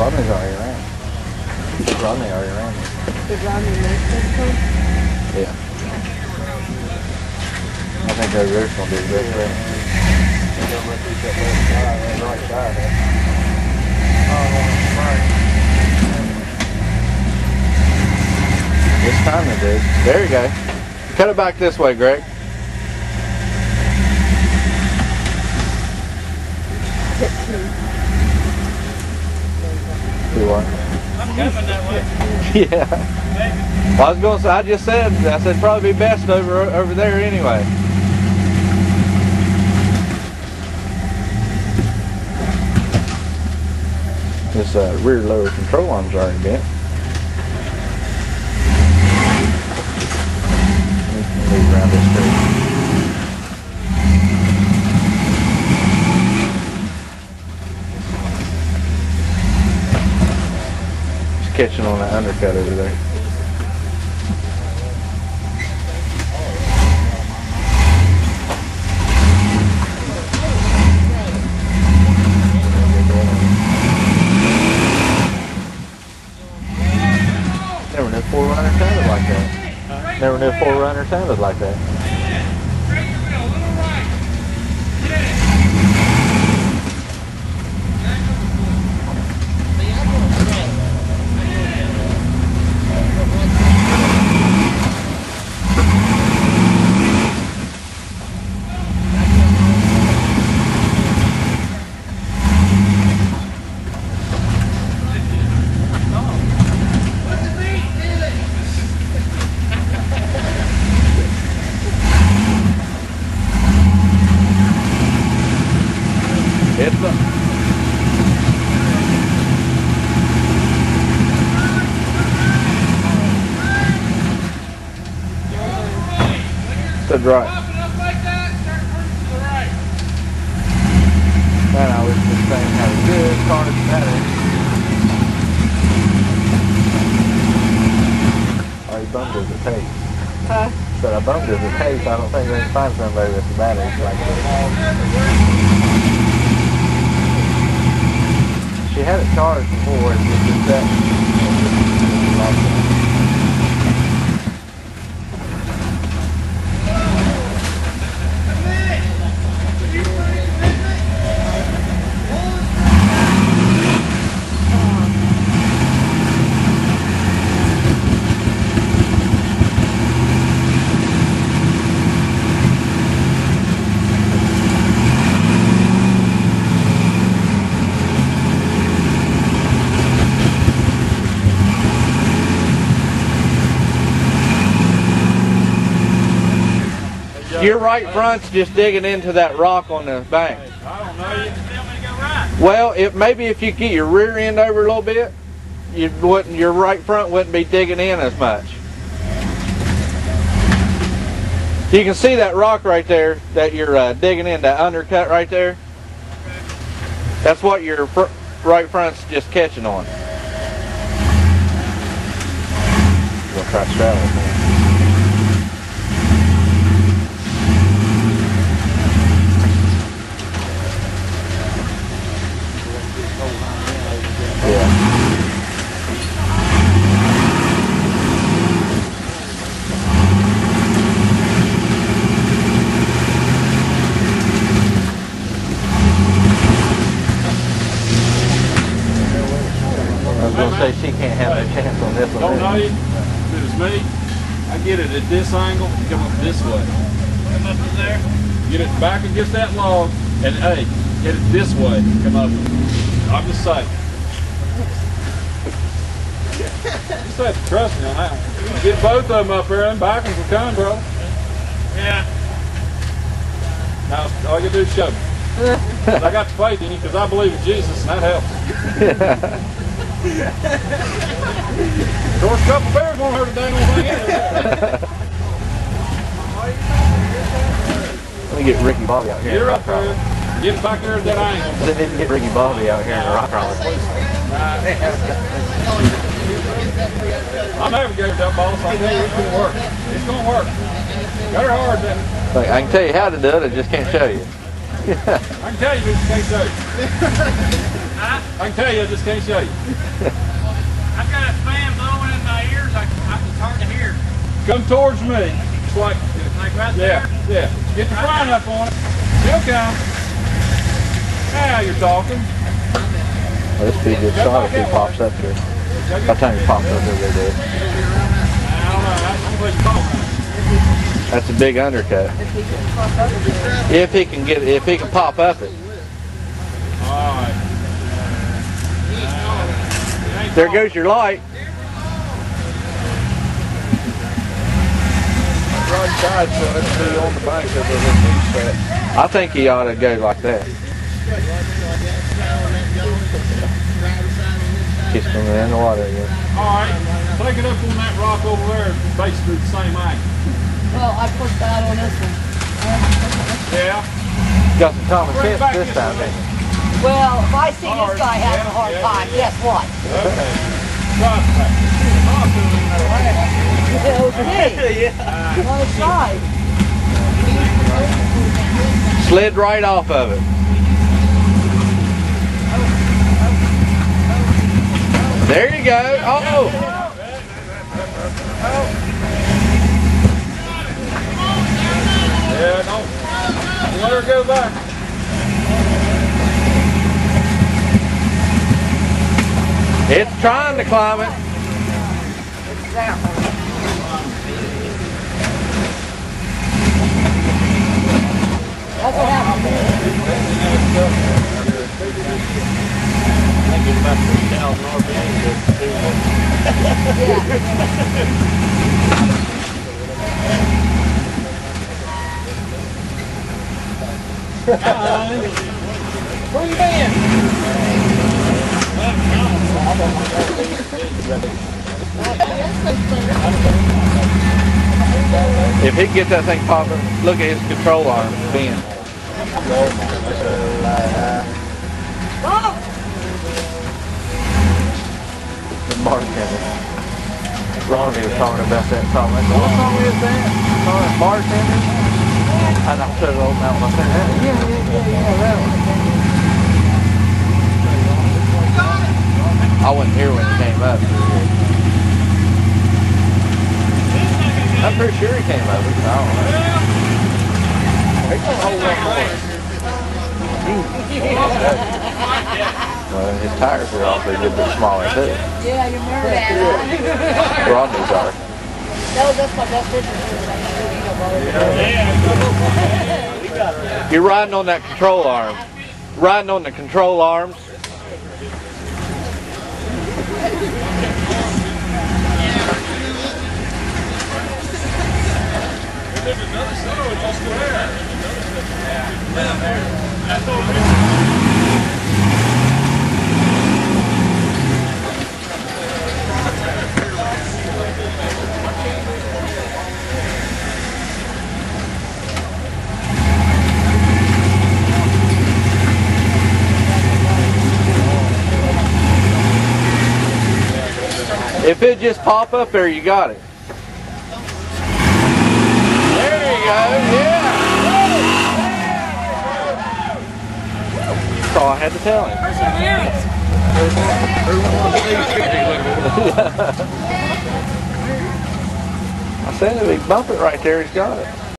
Rodney's already around. Rodney already around. Did Rodney make this one? Yeah. I think over there's going to be the best round. It's time to do. There you go. Cut it back this way, Greg. Do what? I'm coming that way. Yeah. Well, I was going to say, I said probably be best over there anyway. This rear lower control arm's already bent. Move around this tree. Just catching on that undercut over there. Never knew 4Runner sounded like that. Never knew 4Runner sounded like that. It's the right. Man, I wish this thing had a good carnage pattern. Oh, you bummed as a taste. Huh? But I bummed as a taste. I don't think we can find somebody with a battery like this. She had it charged before, it's just that. Your right front's just digging into that rock on the bank. I don't know. You can tell me to go right. Well, maybe if you get your rear end over a little bit, your right front wouldn't be digging in as much. You can see that rock right there that you're digging in, that undercut right there. That's what your right front's just catching on. We'll try to straddle it more. Say she can't have no chance on this one. Don't know you. If it was me, I get it at this angle and come up this way. Come up to there. Get it back against that log, and hey, get it this way. Come up. I'm just saying. You just have to trust me on that one. Get both of them up there and back them for coming, bro. Yeah. Now all you gotta do is show me. I got the faith in you because I believe in Jesus, and that helps. Of course, a couple bears won't hurt a dang old thing either. Let me get Ricky Bobby out here. Get her up there. Get back there at that angle. They need to get Ricky Bobby out here in the rock crawler. I never gave that ball, so I tell you it's going to work. It's going to work. Got her hard, then. Look, I can tell you how to do it, I just can't show you. I can tell you, but just can't show you. I can tell you, I just can't show you. I've got a fan blowing in my ears. It's hard to hear. Come towards me. It's like Right there? Yeah. Get your front up on it. Still come. Now you're talking. Well, this would be a good shot if he pops up here. By the time he pops up here, they do. I don't know. I'm going to call him. That's a big undercut. If he can pop up it. Alright. There goes your light. Right side, so let's be on the bank of the I think he ought to go like that. Kiss him in the water again. Alright, take it up on that rock over there, basically the same angle. Well, I pushed out on this one. Yeah. Got some common sense this time, didn't you? Well, if I see this guy having a hard time, guess what? Okay. Drop back. Over me. On the side. Slid right off of it. There you go. Oh! Yeah, don't let her go back. It's trying to climb it. That's what happened. I think it's about 3,000 RPM to Where you been? If he can get that thing popping, look at his control arm bend. The bartender. Ronnie was talking about that song. I said, what song is that? Bartender? And I said, old mountain. I said, yeah, that one. I wasn't here when it came up. I'm pretty sure he came over. I don't know. He's gonna hold up more. Well, his tires are also a good bit smaller too. Yeah, you remember that. Rodney's are. That's my best picture. You're riding on that control arm. Riding on the control arms. There's another solo just there. If it just pop up there, you got it. There you go, yeah. That's all I had to tell him. I said if he bump it right there, he's got it.